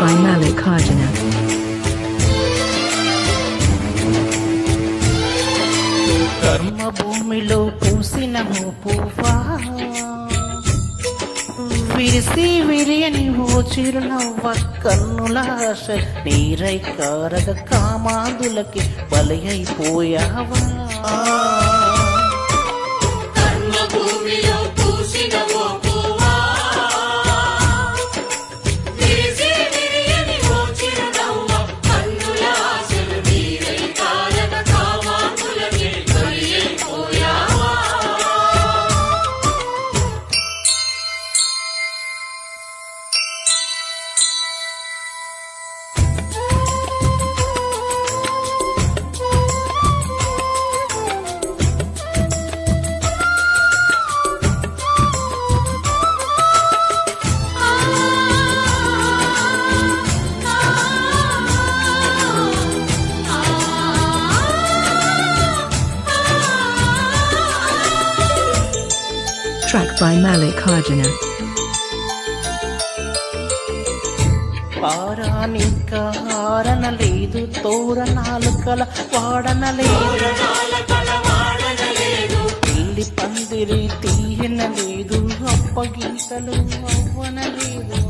by Mallikarjuna. కర్మ భూమిలో పూసిన పువ్వా విరిసి విరియని ఓ చిరునవ్వ కన్నుల ఆశ నీరై కారగ కామాదులకి బలి అయిపోయావా Track by Mallikarjuna. పారానిక హారన లేదు తోరణాలు కల వాడన లేదు పెళ్లి పందిరి తీయన లేదు అప్పగీతలు అవ్వన లేదు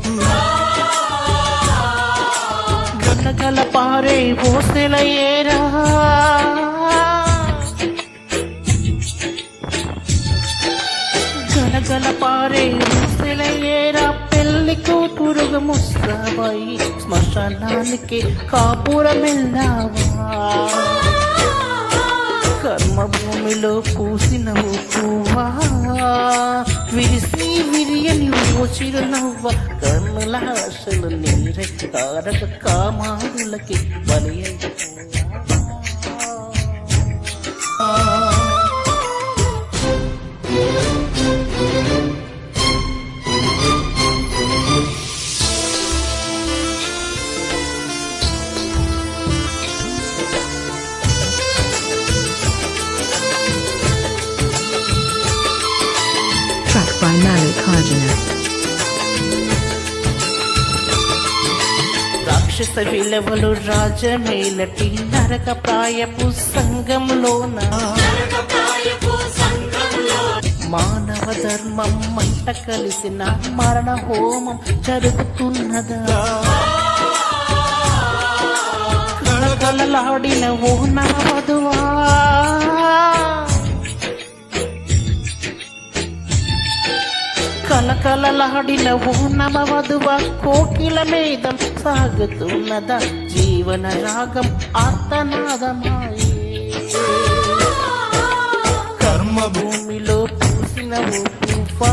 గలగల పారే ఓసెల ఏరా గలగల పారే ఓసెల ఏరా పెళ్లి కూతురుగా ముస్తాబాయి శ్మశానానికి కాపురమెల్లావా కర్మభూమిలో పూసిన పువ్వా విరిసి విరియని ఓ చిరునవ్వ కన్నుల ఆశలు నీరై కారక కామాదులకి బలి అయిపోయావా Track by Mallikarjuna. రాక్షస విలువలు రాజమేలటి నరక ప్రాయపు సంఘంలోన మానవ ధర్మం మంట కలిసిన మరణ హోమం జరుగుతున్నదా కలకలలాడిన ఓ నవవధువా కలకలలాడిన ఓ నవవధువ కోకిల మేధం సాగుతున్నదా జీవన రాగం ఆర్తనాదమాయే కర్మభూమిలో పూసిన ఓ పువ్వా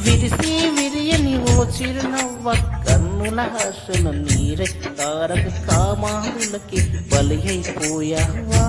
విరిసి విరియని ఓ చిరునవ్వ కన్నుల ఆశలు నీరై తారక కామాదులకి బలి అయిపోయావా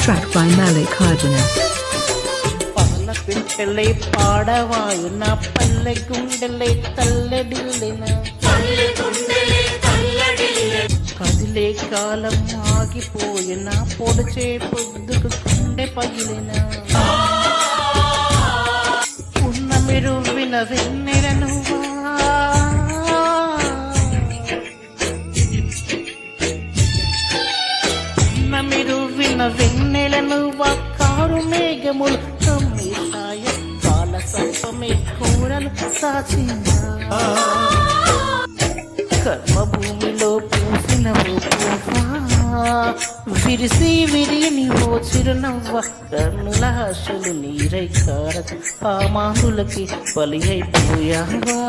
Track by Mallikarjuna. పాల పింటలే పాడవాయు నా పల్లె గుండెలే తల్లడిల్లిన కదిలే కాలం ఆగిపోయిన పొడిచే పొద్దుకు గుండె పగిలిన ఉన్న మీరు విన వెన్నెలను మీరు విన్న వెన్నెలను కారు మేఘములు కమ్మిషాయ కాల సంపమే కూరలు సాచిన కర్మభూమిలో పూసిన పువ్వా విరిసి విరియని ఓ చిరునవ్వ కన్నుల ఆశలు నీరై కారక కామాదులకి బలి అయిపోయావా